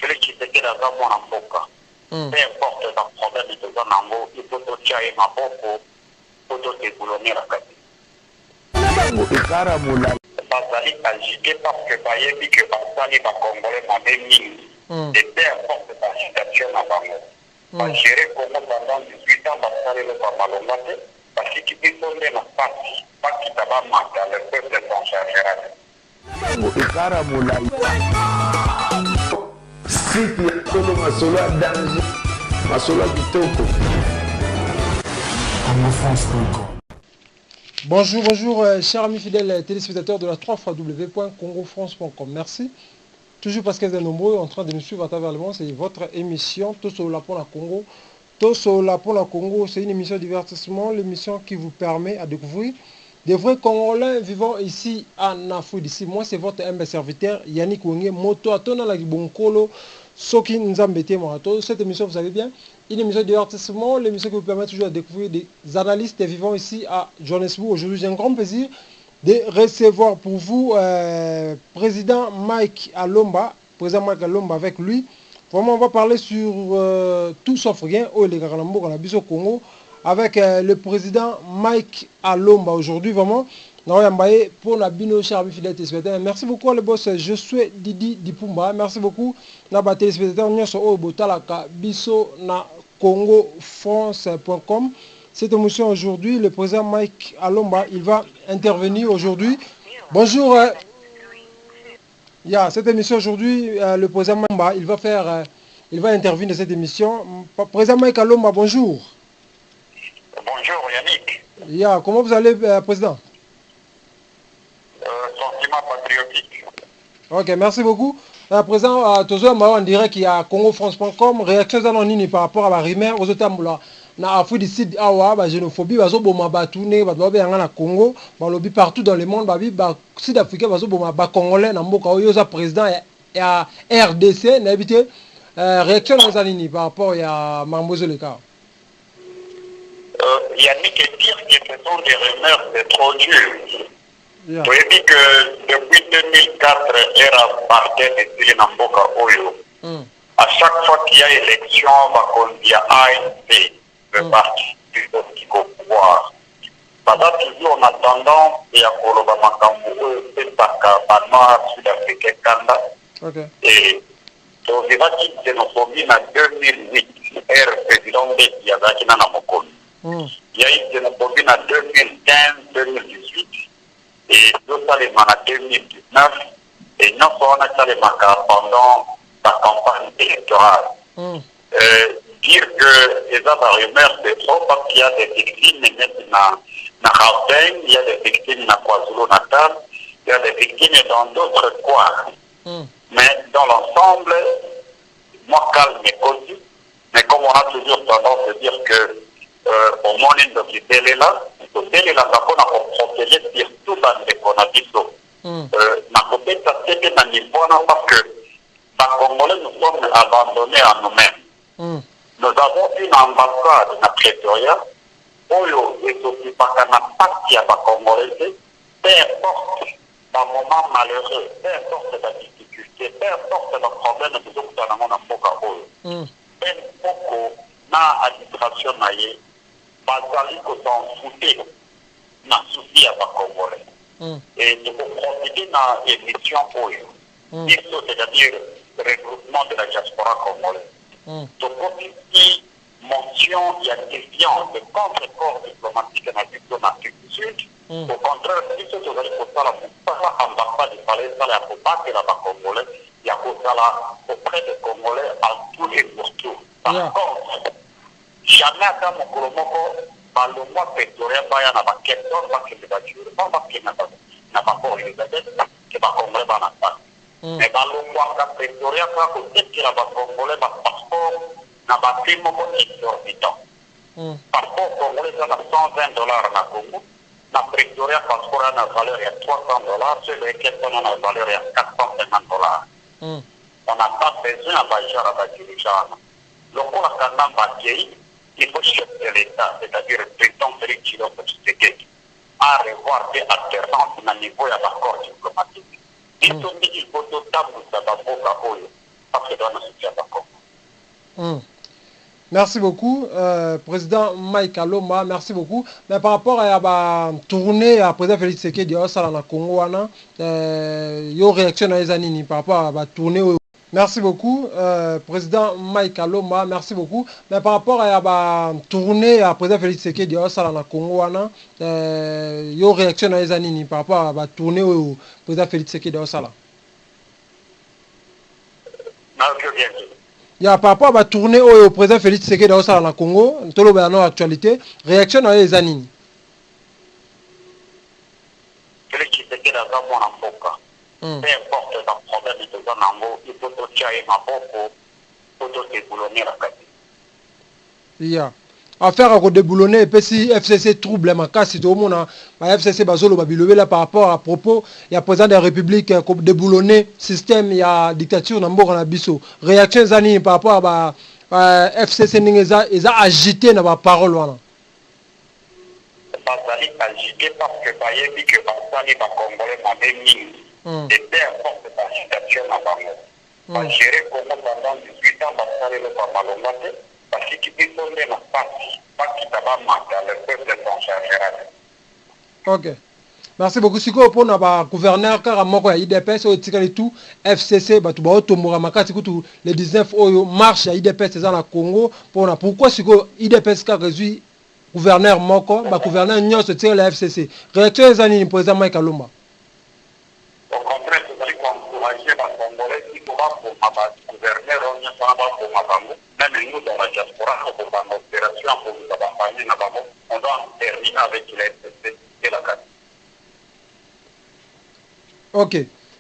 Félix Tshisekedi aza mwana mboka. Peu importe le problème toza nango, il faut totia ye maboko po todeboulonner la kati. Bazali agité parce que bayebi que basali bacongolais mabe mingi. Et peu importe l'agitation na bango. Bagérer Congo pendant 18 ans basaleli bamalonga te, basiki biso nde na pasi bakita bamata le peuple s'en chargera te. Site ya kolo masolo ya danger, masolo ya kitoko. Bonjour, chers amis fidèles téléspectateurs de la 3xw.congofrance.com. Merci. Toujours parce que vous êtes nombreux en train de nous suivre à travers le monde, c'est votre émission Tosola pour la Congo. Tosola pour la Congo, c'est une émission de divertissement, l'émission qui vous permet à découvrir des vrais Congolais vivant ici en Afrique d'ici. Moi, c'est votre humble serviteur Yannick Wenge, Moto Atona la Gibonkolo, Soki Nzambete Morato. Cette émission, vous savez bien, une émission de divertissement, l'émission qui vous permet toujours de découvrir des analystes vivant ici à Johannesburg. Aujourd'hui, j'ai un grand plaisir de recevoir pour vous président Mike Alomba, avec lui. Vraiment, on va parler sur tout sauf rien au Congo avec le président Mike Alomba. Aujourd'hui, vraiment, pour la bino cher fidèle. Merci beaucoup le boss, je suis Didi Dipumba. Merci beaucoup na ba téléspectateurs nyonso o botalaka biso na congofrance.com. Cette émission aujourd'hui, le président Mike Alomba, il va intervenir aujourd'hui. Bonjour. Cette émission aujourd'hui, le président Alomba, il va intervenir dans cette émission. Président Mike Alomba, bonjour. Bonjour Yannick. Comment vous allez, président? Sentiment patriotique. Ok, merci beaucoup. Président, toujours en direct, il y a congofrance.com. Réaction anonyme par rapport à la rumeur aux Otamboula. Na Afrique du Sud, la xénophobie, na Congo, partout dans le monde, Sud-Africain, Congolais, président et RDC, réaction anonyme par rapport à Mambozo Leka. Yannick est dire que ce sont des rumeurs, c'est trop dur. Vous avez dit que depuis 2004, era partait de Namboka Oyo. À chaque fois qu'il y a élection, il y a ANC, le parti du pouvoir. Pendant toujours en attendant, il y a Koloba Makambo, Pesaka, Banoa, Sud-Africain, Kanda. Et au débat de xénophobie en 2008, président de Yazakina Namokon. Il y a eu xénophobie en 2015-2018 et deux salemans en 2019 et non seulement salemans pendant la campagne électorale. Dire que les rumeurs c'est trop parce qu'il y a des victimes maintenant na Gauteng, il y a des victimes na KwaZulu-Natal, il y a des victimes dans d'autres coins. Mais dans l'ensemble, moi calme et connu, mais comme on a toujours tendance à dire que au moment de ce là, on a protéger surtout dans les conditions. Na côté ça c'est un niveau parce que les Congolais nous sommes abandonnés à nous-mêmes. Nous avons une ambassade à Pretoria, où et aussi parce qu'on n'a pas qui a Congolais, peu importe le moment malheureux, peu importe la difficulté, peu importe le problème de tout le monde en Boka Oyo. Peu importe la administration naïe, bazali ko s'en fouter na souci à Congolais. Et nous profiter dans l'émission Oyo. C'est-à-dire le regroupement de la diaspora congolaise. Donc, ici, mention, il y a défiance de contre-corps diplomatique en Afrique du Sud. Au contraire, si ce que vous allez faire l'ambassade du palais, ça va combattre la Congolais, il y a ça auprès des Congolais à tous et pour tout. Par contre, jamais à mon Kolomoko, par le mois Pretoria, il y a une question parce que les voitures, pas parce qu'il n'y a pas encore Elisabeth, que les Congolais vont en faire. Mais dans le mois Pretoria, quand vous dites que les Congolais vont passeport, n'a pas pris mon exorbitant. Passeport congolais, ça a $120 na Congo. Na Pretoria, passeport a une valeur de $300, celui qui a une valeur de $450. On n'a pas besoin de la dirigeants. Le coup à Kanam Bakéi, il faut chef de l'État, c'est-à-dire le président Félix Tshisekedi, à revoir des alternances au niveau de l'accord diplomatique. Il faut que le tabou de Boka Oyo. parce que dans le soutien d'accord. Merci beaucoup, Président Mike Aloma, merci beaucoup. Mais par rapport à la tournée à président Félix Tshisekedi au Salana Congo, il y a une réaction dans les années par rapport à la tournée. Merci beaucoup, Président Mike Aloma, merci beaucoup. Mais par rapport à la tournée à président Félix Tshisekedi au Salana Congo, il y a une réaction dans les années par rapport à la tournée au président Félix Tshisekedi au Salana. Il y a par rapport à la tournée au président Félix Tshisekedi dans le Congo, tout le monde actualité, réaction dans les années. Félix Tshisekedi a vraiment un boca. Peu importe le problème de Zanango, il faut que tu aies un boco pour te déboulonner la catégorie. Il y a affaire à déboulonner et puis si FCC trouble ma cas si tout le monde a FCC basolo babilobe là par rapport à propos il y a président de la République comme déboulonner système il y a dictature dans na biso réaction zani par rapport à FCC ningeza ils a agité na ba parole wana bazali agité parce que bayebi que basali ba congolais mabe mingi et peu importe la situation na bango ba gérer Congo pendant 18 ans basali le ba malonga te parce que qui sont de la partie pas qui taba mata le peuple s'en chargera. OK. Merci beaucoup. Siko pour na ba gouverneur car moko ya IDPS o tikali tout FCC batu ba otomora makati kutu le 19 oyo marche ya IDPS za na Congo pour na pourquoi siko IDPS ka réduit gouverneur moko ba gouverneur nyonso tire la FCC réaction ezani ni président Mike Aloma. Au contraire c'est d'aller encourager ba congolais qui pour ma gouverneur on ne pas pour ma bango même nous dans la diaspora pour ma opération pour nous accompagner na bango on doit terminer avec la FCC et la CAN. OK.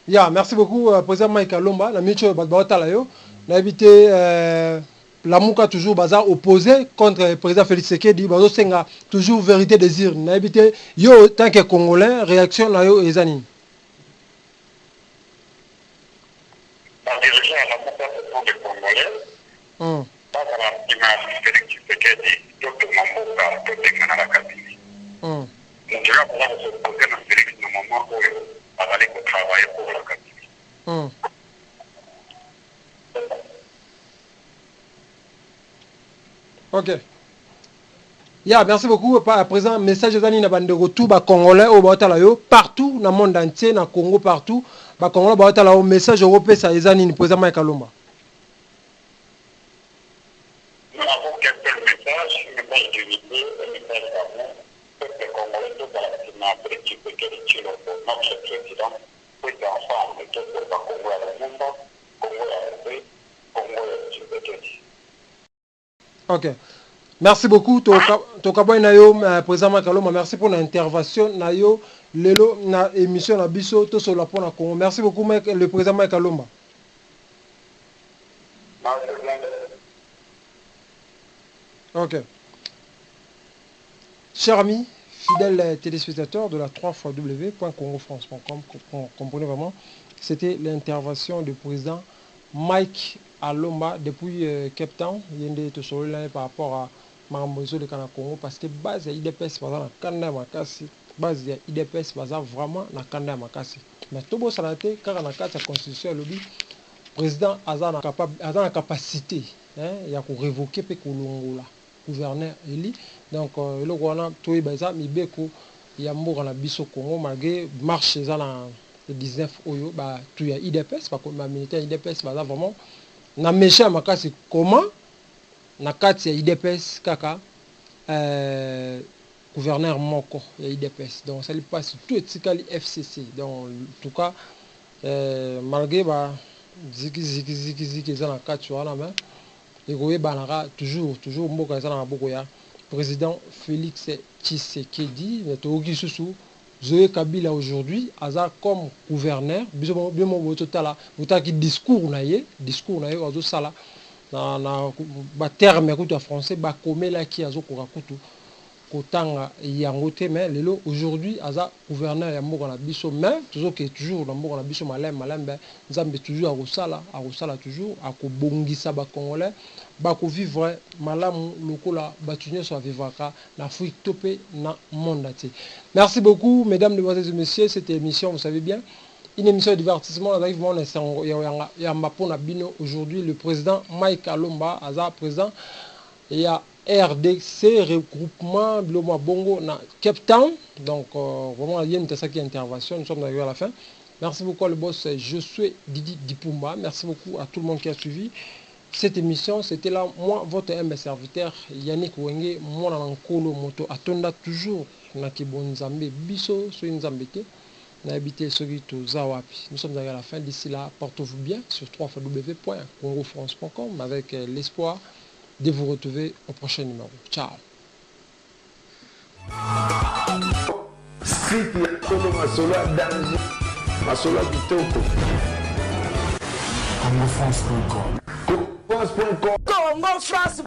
Yeah, merci beaucoup, président Mike Alomba. La micho Badbaotalayo. On a évité la mouka toujours bazar opposé contre le président Félix Tshisekedi. Bazo senga toujours vérité désir. On a évité yo tant que Congolais réaction là yo ezani. Déjà la mouka pour les Congolais. Pas à la image Félix Tshisekedi tout le monde tout le monde à la cabine. Donc là pour se poser dans Félix dans moment où aller travailler pour la cabine. OK. Yeah, merci beaucoup. À présent, message de Zani na bandeko tout ba Congolais au Baotalayo partout dans le monde entier, dans Congo partout. Ba Congolais Baotalayo message européen ça Zani ni président Mike Alomba. Nous avons quelques messages, message d'unité, message d'amour. Peuple congolais, tout à la Félix Tshisekedi, notre président, oui, ensemble, tout le Congo à la monde, Congo à la paix, Congo à Tshisekedi. OK. Merci beaucoup. Tokaboy Nayo, président Mike Alomba, merci pour l'intervention. Nayo, lelo, na émission na biso, tout sur la pont à Congo. Merci beaucoup, le président Mike Alomba. OK. Chers amis, fidèles téléspectateurs de la 3xw.congofrance.com, comprenez vraiment, c'était l'intervention du président Mike Alomba depuis Cape Town. Il y a des choses par rapport à Marambozo de Congo parce que base ya IDPS baza na kanda makasi, base ya IDPS baza vraiment na kanda makasi. Mais tout beau salate car na carte constitution lobby président aza na capacité il y a pour révoquer pe kolongola gouverneur eli donc le wana toyi baza mibeko ya mboka na biso Congo malgré marche za na le 19 oyo ba tu ya IDPS ba comme militaire IDPS baza vraiment na méchant makasi comment na kati ya IDPS kaka gouverneur moko ya IDPS donc ça lui passe tout etikali FCC donc en tout cas malgré ba ziki za na kati wana mais ekoyebanaka toujours mboka eza na maboko ya président Félix Tshisekedi mais toyoki susu Zoé Kabila aujourd'hui aza comme gouverneur biso bimo botala botaki discours na ye azo sala na ba terme kutu ya français ba komela ki azo koka kutu kotanga yango te mais lelo aujourd'hui aza gouverneur ya mboka na biso mais toujours na mboka na biso malembe nzambe toujours akosala toujours akobongisa ba congolais bako vivre malamu lokola batu nyonso avivaka na Afrique topé na monde entier. Merci beaucoup mesdames, demoiselles et messieurs, cette émission vous savez bien une émission de divertissement. Aujourd'hui, le président Mike Alomba, président, il y a RDC, regroupement Bloma Bongo, na Cape Town. Donc, vraiment, il y a une intervention. Nous sommes arrivés à la fin. Merci beaucoup, le boss. Je suis Didi Dipumba. Merci beaucoup à tout le monde qui a suivi cette émission. C'était là, moi, votre humble serviteur, Yannick Wenge, moi, dans Kolo Moto, attendant toujours, na Kibon Zambé, Biso, sur Nzambete. Nous sommes arrivés à la fin. D'ici là, portez-vous bien sur www.congofrance.com avec l'espoir de vous retrouver au prochain numéro. Ciao. CongoFrance.com.